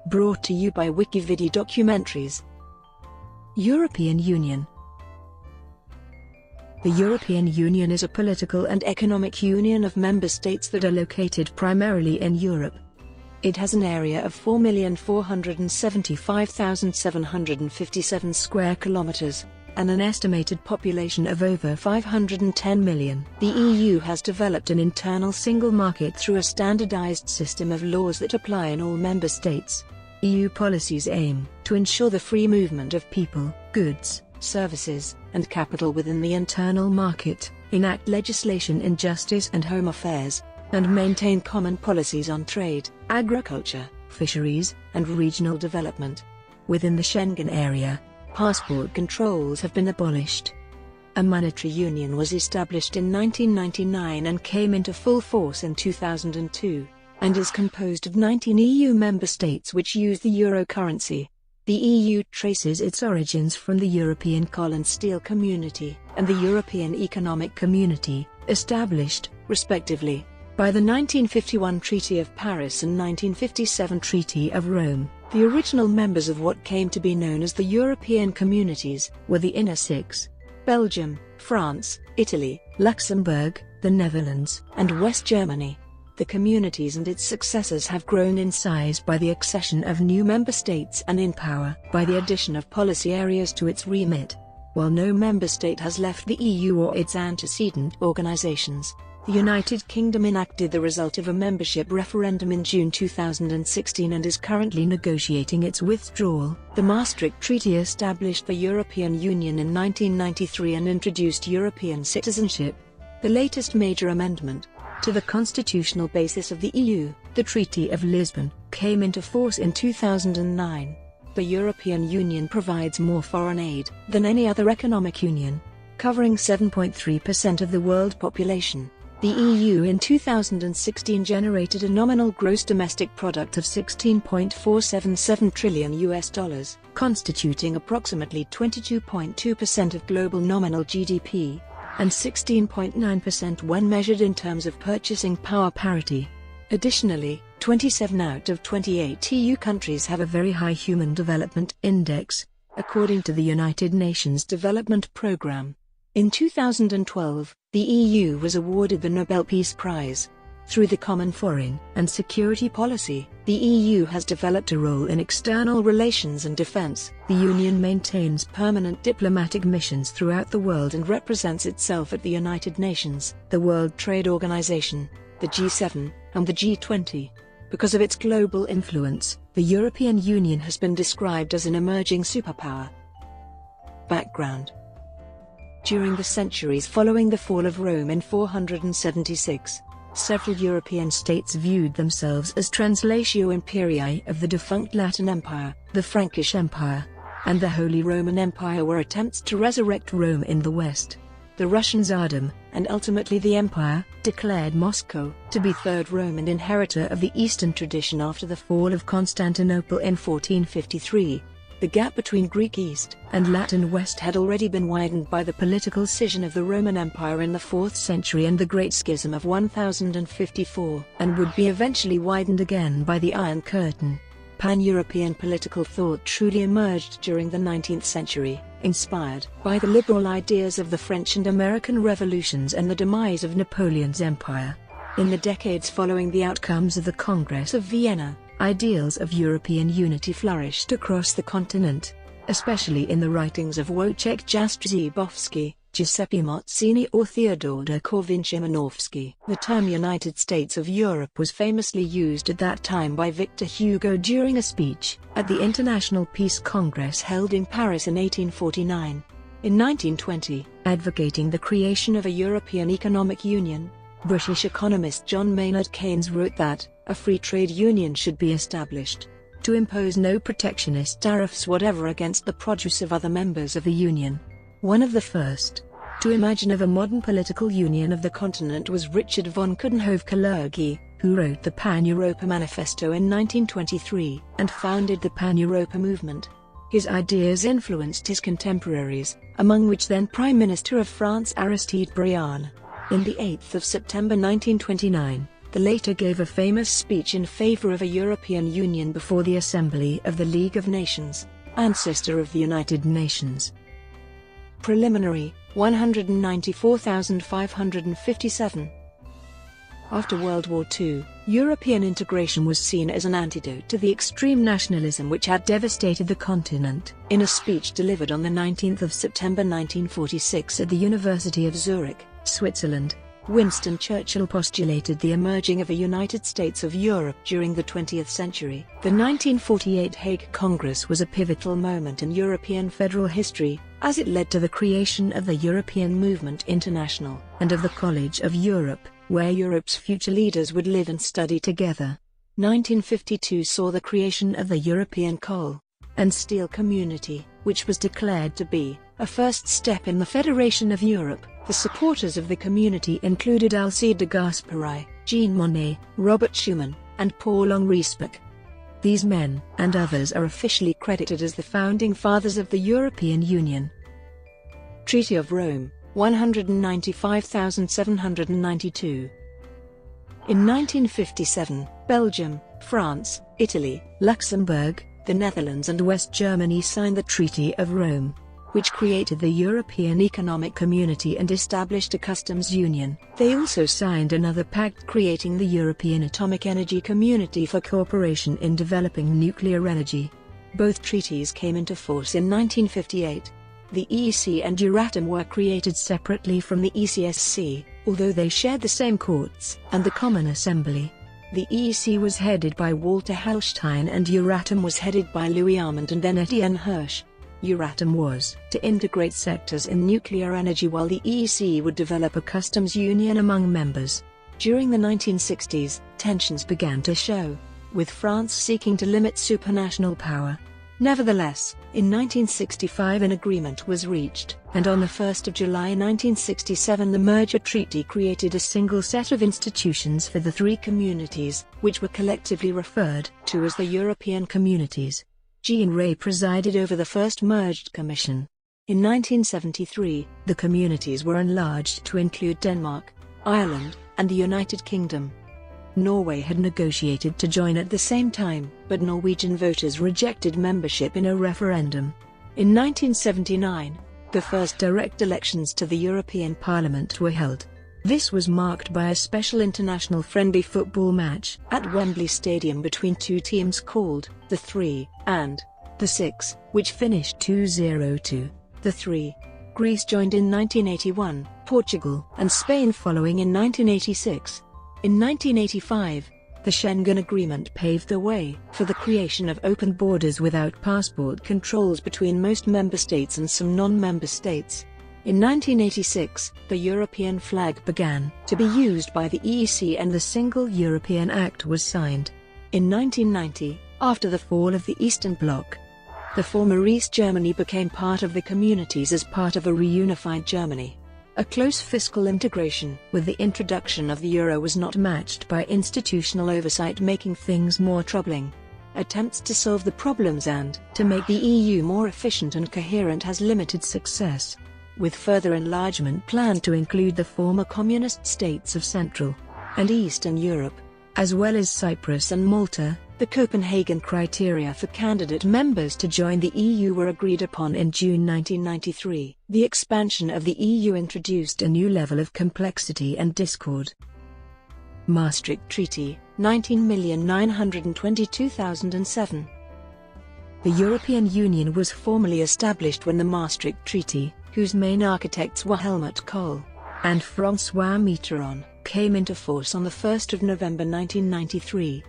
Brought to you by WikiVidi documentaries. European Union. The European Union is a political and economic union of member states that are located primarily in Europe. It has an area of 4,475,757 square kilometers, and an estimated population of over 510 million. The EU has developed an internal single market through a standardized system of laws that apply in all member states. EU policies aim to ensure the free movement of people, goods, services, and capital within the internal market, enact legislation in justice and home affairs, and maintain common policies on trade, agriculture, fisheries, and regional development. Within the Schengen Area, passport controls have been abolished. A monetary union was established in 1999 and came into full force in 2002, and is composed of 19 EU member states which use the euro currency. The EU traces its origins from the European Coal and Steel Community and the European Economic Community, established, respectively, by the 1951 Treaty of Paris and 1957 Treaty of Rome. The original members of what came to be known as the European Communities were the Inner Six: Belgium, France, Italy, Luxembourg, the Netherlands, and West Germany. The communities and its successors have grown in size by the accession of new member states and in power by the addition of policy areas to its remit. While no member state has left the EU or its antecedent organizations, the United Kingdom enacted the result of a membership referendum in June 2016 and is currently negotiating its withdrawal. The Maastricht Treaty established the European Union in 1993 and introduced European citizenship. The latest major amendment to the constitutional basis of the EU, the Treaty of Lisbon, came into force in 2009. The European Union provides more foreign aid than any other economic union, covering 7.3% of the world population. The EU in 2016 generated a nominal gross domestic product of $16.477 trillion, constituting approximately 22.2% of global nominal GDP, and 16.9% when measured in terms of purchasing power parity. Additionally, 27 out of 28 EU countries have a very high Human Development Index, according to the United Nations Development Programme. In 2012, the EU was awarded the Nobel Peace Prize. Through the Common Foreign and Security Policy, the EU has developed a role in external relations and defense. The Union maintains permanent diplomatic missions throughout the world and represents itself at the United Nations, the World Trade Organization, the G7, and the G20. Because of its global influence, the European Union has been described as an emerging superpower. Background. During the centuries following the fall of Rome in 476, several European states viewed themselves as translatio imperii of the defunct Latin Empire. The Frankish Empire and the Holy Roman Empire were attempts to resurrect Rome in the West. The Russian Tsardom, and ultimately the Empire, declared Moscow to be Third Rome and inheritor of the Eastern tradition after the fall of Constantinople in 1453. The gap between Greek East and Latin West had already been widened by the political scission of the Roman Empire in the 4th century and the Great Schism of 1054, and would be eventually widened again by the Iron Curtain. Pan-European political thought truly emerged during the 19th century, inspired by the liberal ideas of the French and American revolutions and the demise of Napoleon's empire. In the decades following the outcomes of the Congress of Vienna, ideals of European unity flourished across the continent, especially in the writings of Wojciech Jastrzębowski, Giuseppe Mazzini or Theodor Korzeniowski. The term United States of Europe was famously used at that time by Victor Hugo during a speech at the International Peace Congress held in Paris in 1849. In 1920, advocating the creation of a European Economic Union, British economist John Maynard Keynes wrote that a free trade union should be established to impose no protectionist tariffs whatever against the produce of other members of the Union. One of the first to imagine of a modern political union of the continent was Richard von Coudenhove-Kalergi, who wrote the Pan-Europa Manifesto in 1923 and founded the Pan-Europa movement. His ideas influenced his contemporaries, among which then Prime Minister of France Aristide Briand. On the 8th of September 1929, The latter gave a famous speech in favor of a European Union before the Assembly of the League of Nations, ancestor of the United Nations. Preliminary, 194,557. After World War II, European integration was seen as an antidote to the extreme nationalism which had devastated the continent. In a speech delivered on the 19th of September 1946 at the University of Zurich, Switzerland, Winston Churchill postulated the emerging of a United States of Europe during the 20th century. The 1948 Hague Congress was a pivotal moment in European federal history, as it led to the creation of the European Movement International, and of the College of Europe, where Europe's future leaders would live and study together. 1952 saw the creation of the European Coal and Steel Community, which was declared to be a first step in the Federation of Europe. The supporters of the community included Alcide de Gasperi, Jean Monnet, Robert Schuman, and Paul-Henri Spaak. These men, and others, are officially credited as the founding fathers of the European Union. Treaty of Rome, 195,792. In 1957, Belgium, France, Italy, Luxembourg, the Netherlands and West Germany signed the Treaty of Rome, which created the European Economic Community and established a customs union. They also signed another pact creating the European Atomic Energy Community for cooperation in developing nuclear energy. Both treaties came into force in 1958. The EEC and Euratom were created separately from the ECSC, although they shared the same courts and the Common Assembly. The EEC was headed by Walter Hallstein and Euratom was headed by Louis Armand and then Etienne Hirsch. Euratom was to integrate sectors in nuclear energy while the EEC would develop a customs union among members. During the 1960s, tensions began to show, with France seeking to limit supranational power. Nevertheless, in 1965 an agreement was reached, and on the 1st of July 1967 the merger treaty created a single set of institutions for the three communities, which were collectively referred to as the European Communities. Jean Rey presided over the first merged commission. In 1973, the communities were enlarged to include Denmark, Ireland, and the United Kingdom. Norway had negotiated to join at the same time, but Norwegian voters rejected membership in a referendum. In 1979, the first direct elections to the European Parliament were held. This was marked by a special international friendly football match at Wembley Stadium between two teams called the Three and the Six, which finished 2-0 to the Three. Greece joined in 1981, Portugal and Spain following in 1986. In 1985, the Schengen Agreement paved the way for the creation of open borders without passport controls between most member states and some non-member states. In 1986, the European flag began to be used by the EEC and the Single European Act was signed. In 1990, after the fall of the Eastern Bloc, the former East Germany became part of the communities as part of a reunified Germany. A close fiscal integration with the introduction of the euro was not matched by institutional oversight, making things more troubling. Attempts to solve the problems and to make the EU more efficient and coherent has limited success, with further enlargement planned to include the former communist states of Central and Eastern Europe, as well as Cyprus and Malta. The Copenhagen criteria for candidate members to join the EU were agreed upon in June 1993. The expansion of the EU introduced a new level of complexity and discord. Maastricht Treaty, 19,922,007. The European Union was formally established when the Maastricht Treaty, whose main architects were Helmut Kohl and François Mitterrand, came into force on the 1st of November 1993.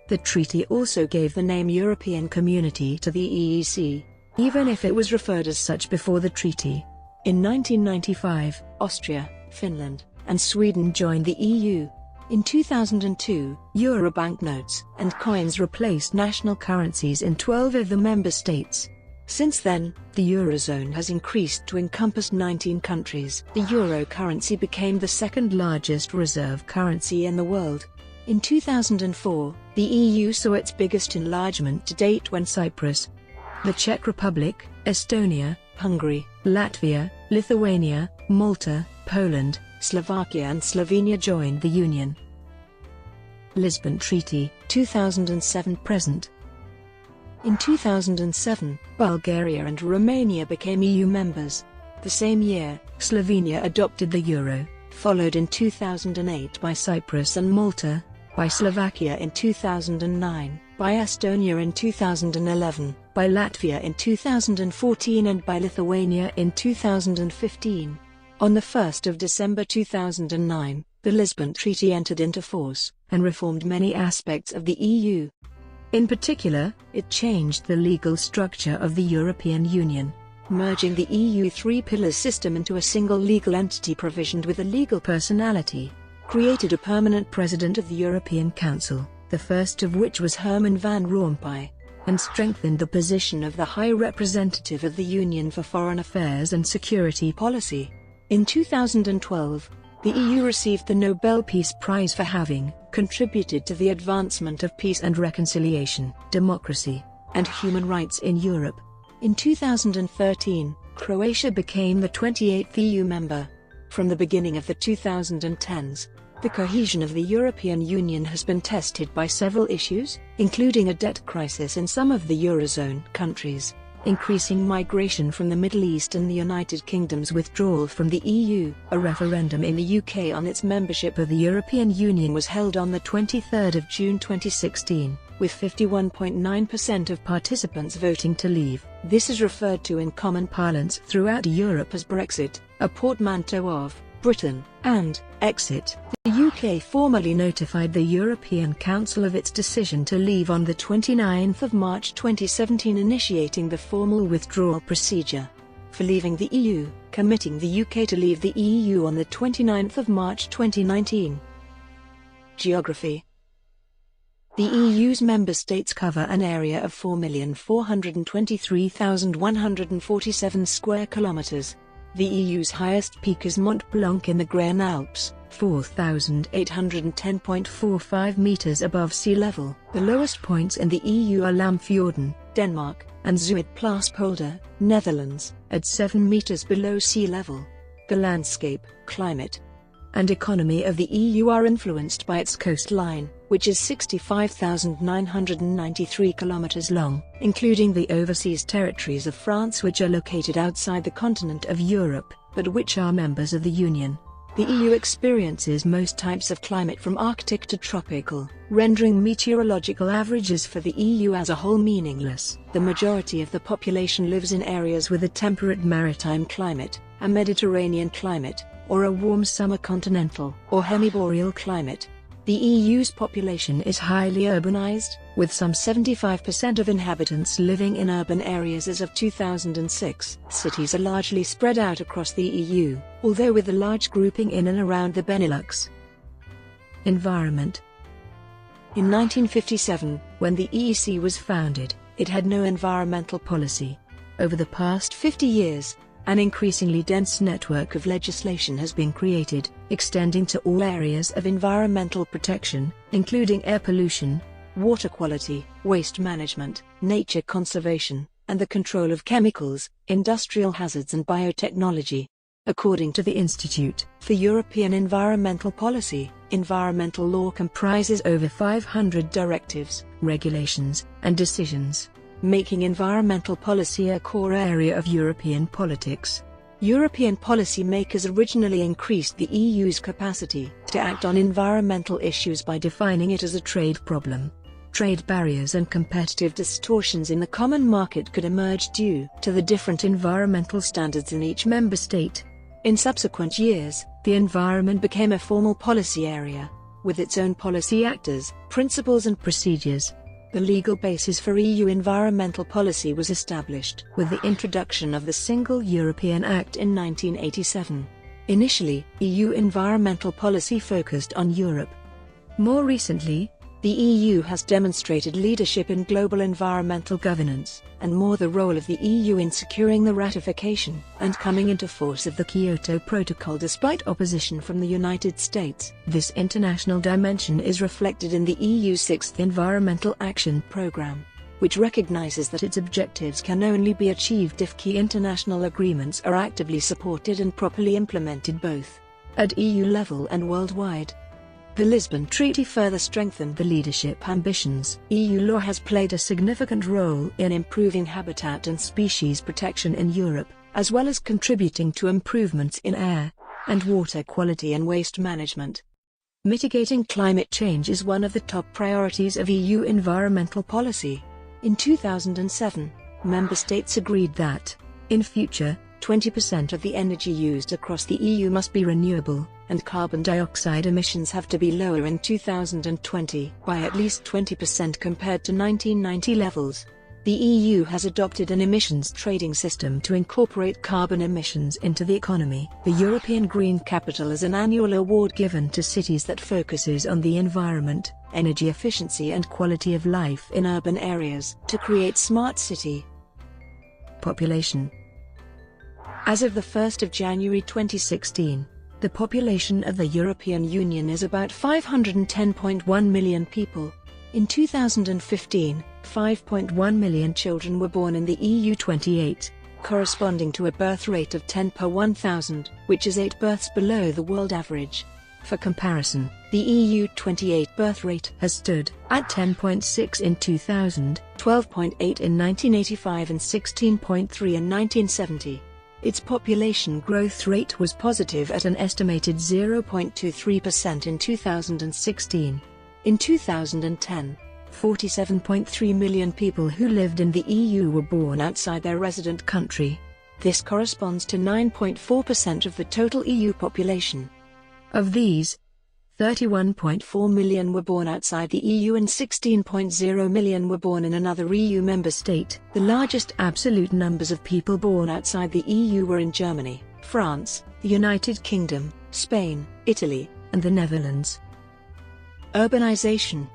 The treaty also gave the name European Community to the EEC, even if it was referred as such before the treaty. In 1995, Austria, Finland, and Sweden joined the EU. In 2002, euro banknotes and coins replaced national currencies in 12 of the member states. Since then, the Eurozone has increased to encompass 19 countries. The euro currency became the second largest reserve currency in the world. In 2004, the EU saw its biggest enlargement to date when Cyprus, the Czech Republic, Estonia, Hungary, Latvia, Lithuania, Malta, Poland, Slovakia and Slovenia joined the Union. Lisbon Treaty, 2007-present. In 2007, Bulgaria and Romania became EU members. The same year, Slovenia adopted the euro, followed in 2008 by Cyprus and Malta, by Slovakia in 2009, by Estonia in 2011, by Latvia in 2014 and by Lithuania in 2015. On the 1st of December 2009, the Lisbon Treaty entered into force, and reformed many aspects of the EU. In particular, it changed the legal structure of the European Union, merging the EU three-pillar system into a single legal entity provisioned with a legal personality, created a permanent president of the European Council, the first of which was Herman Van Rompuy, and strengthened the position of the High Representative of the Union for Foreign Affairs and Security Policy. In 2012, the EU received the Nobel Peace Prize for having contributed to the advancement of peace and reconciliation, democracy, and human rights in Europe. In 2013, Croatia became the 28th EU member. From the beginning of the 2010s, the cohesion of the European Union has been tested by several issues, including a debt crisis in some of the Eurozone countries, increasing migration from the Middle East and the United Kingdom's withdrawal from the EU. A referendum in the UK on its membership of the European Union was held on the 23rd of June 2016, with 51.9% of participants voting to leave. This is referred to in common parlance throughout Europe as Brexit, a portmanteau of Britain and exit. The UK formally notified the European Council of its decision to leave on the 29th of March 2017, initiating the formal withdrawal procedure for leaving the EU, committing the UK to leave the EU on the 29th of March 2019. Geography. The EU's member states cover an area of 4,423,147 square kilometers. The EU's highest peak is Mont Blanc in the Grain Alps, 4,810.45 meters above sea level. The lowest points in the EU are Lamfjorden, Denmark, and Zuidplaspolder, Netherlands, at 7 meters below sea level. The landscape, climate, and economy of the EU are influenced by its coastline, which is 65,993 kilometers long, including the overseas territories of France, which are located outside the continent of Europe, but which are members of the Union. The EU experiences most types of climate from Arctic to tropical, rendering meteorological averages for the EU as a whole meaningless. The majority of the population lives in areas with a temperate maritime climate, a Mediterranean climate, or a warm summer continental or hemiboreal climate. The EU's population is highly urbanized, with some 75% of inhabitants living in urban areas as of 2006. Cities are largely spread out across the EU, although with a large grouping in and around the Benelux. Environment. In 1957, when the EEC was founded, it had no environmental policy. Over the past 50 years, an increasingly dense network of legislation has been created, extending to all areas of environmental protection, including air pollution, water quality, waste management, nature conservation, and the control of chemicals, industrial hazards and biotechnology. According to the Institute for European Environmental Policy, environmental law comprises over 500 directives, regulations, and decisions, making environmental policy a core area of European politics. European policymakers originally increased the EU's capacity to act on environmental issues by defining it as a trade problem. Trade barriers and competitive distortions in the common market could emerge due to the different environmental standards in each member state. In subsequent years, the environment became a formal policy area, with its own policy actors, principles and procedures. The legal basis for EU environmental policy was established with the introduction of the Single European Act in 1987. Initially, EU environmental policy focused on Europe. More recently, the EU has demonstrated leadership in global environmental governance, and more the role of the EU in securing the ratification and coming into force of the Kyoto Protocol despite opposition from the United States. This international dimension is reflected in the EU's 6th Environmental Action Programme, which recognizes that its objectives can only be achieved if key international agreements are actively supported and properly implemented both at EU level and worldwide. The Lisbon Treaty further strengthened the leadership ambitions. EU law has played a significant role in improving habitat and species protection in Europe, as well as contributing to improvements in air and water quality and waste management. Mitigating climate change is one of the top priorities of EU environmental policy. In 2007, member states agreed that, in future, 20% of the energy used across the EU must be renewable, and carbon dioxide emissions have to be lower in 2020 by at least 20% compared to 1990 levels. The EU has adopted an emissions trading system to incorporate carbon emissions into the economy. The European Green Capital is an annual award given to cities that focuses on the environment, energy efficiency and quality of life in urban areas to create smart city. Population. As of the 1st of January 2016, the population of the European Union is about 510.1 million people. In 2015, 5.1 million children were born in the EU 28, corresponding to a birth rate of 10 per 1,000, which is 8 births below the world average. For comparison, the EU 28 birth rate has stood at 10.6 in 2000, 12.8 in 1985 and 16.3 in 1970. Its population growth rate was positive at an estimated 0.23% in 2016. In 2010, 47.3 million people who lived in the EU were born outside their resident country. This corresponds to 9.4% of the total EU population. Of these, 31.4 million were born outside the EU and 16.0 million were born in another EU member state. The largest absolute numbers of people born outside the EU were in Germany, France, the United Kingdom, Spain, Italy, and the Netherlands. Urbanisation.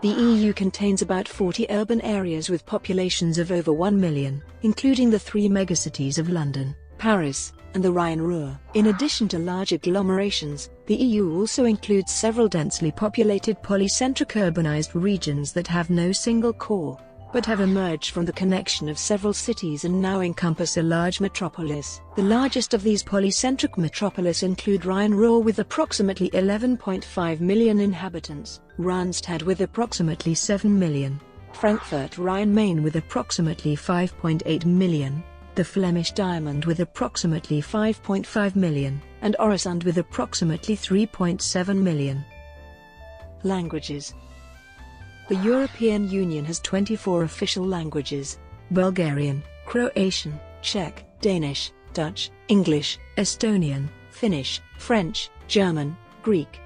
The EU contains about 40 urban areas with populations of over 1 million, including the 3 megacities of London, Paris, and the Rhine-Ruhr. In addition to large agglomerations, the EU also includes several densely populated polycentric urbanized regions that have no single core, but have emerged from the connection of several cities and now encompass a large metropolis. The largest of these polycentric metropolis include Rhine-Ruhr with approximately 11.5 million inhabitants, Randstad with approximately 7 million, Frankfurt Rhine-Main with approximately 5.8 million, the Flemish Diamond with approximately 5.5 million, and Øresund with approximately 3.7 million. Languages. The European Union has 24 official languages: Bulgarian, Croatian, Czech, Danish, Dutch, English, Estonian, Finnish, French, German, Greek,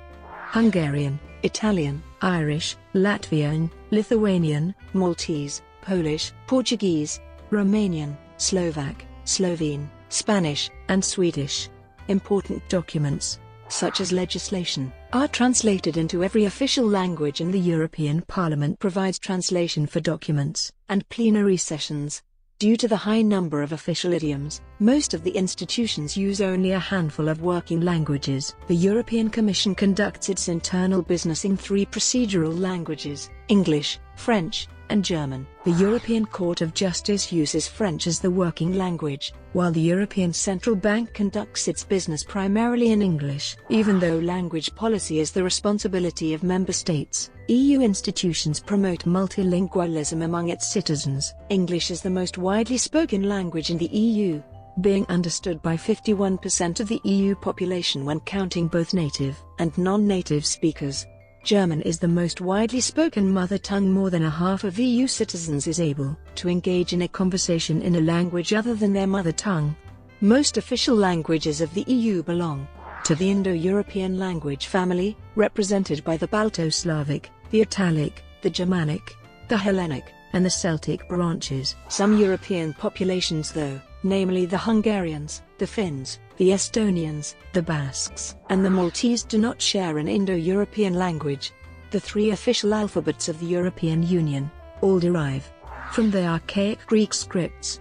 Hungarian, Italian, Irish, Latvian, Lithuanian, Maltese, Polish, Portuguese, Romanian, Slovak, Slovene, Spanish, and Swedish. Important documents, such as legislation, are translated into every official language, and the European Parliament provides translation for documents and plenary sessions. Due to the high number of official idioms, most of the institutions use only a handful of working languages. The European Commission conducts its internal business in 3 procedural languages: English, French, and German. The European Court of Justice uses French as the working language, while the European Central Bank conducts its business primarily in English. Even though language policy is the responsibility of member states, EU institutions promote multilingualism among its citizens. English is the most widely spoken language in the EU, being understood by 51% of the EU population when counting both native and non-native speakers. German is the most widely spoken mother tongue. More than a half of EU citizens is able to engage in a conversation in a language other than their mother tongue. Most official languages of the EU belong to the Indo-European language family, represented by the Balto-Slavic, the Italic, the Germanic, the Hellenic, and the Celtic branches. Some European populations though, namely the Hungarians, the Finns, the Estonians, the Basques, and the Maltese, do not share an Indo-European language. The 3 official alphabets of the European Union all derive from the archaic Greek scripts.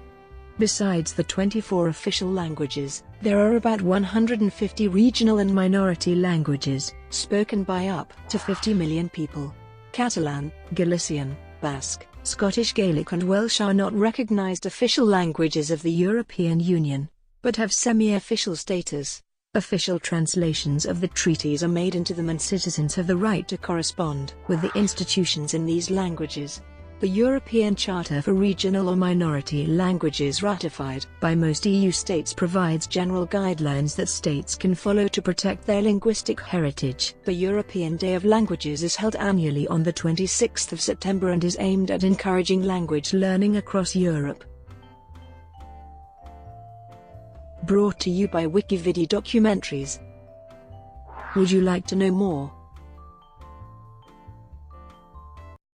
Besides the 24 official languages, there are about 150 regional and minority languages, spoken by up to 50 million people. Catalan, Galician, Basque, Scottish Gaelic and Welsh are not recognized official languages of the European Union, but have semi-official status. Official translations of the treaties are made into them, and citizens have the right to correspond with the institutions in these languages. The European Charter for Regional or Minority Languages, ratified by most EU states, provides general guidelines that states can follow to protect their linguistic heritage. The European Day of Languages is held annually on the 26th of September and is aimed at encouraging language learning across Europe. Brought to you by WikiVidi documentaries. Would you like to know more?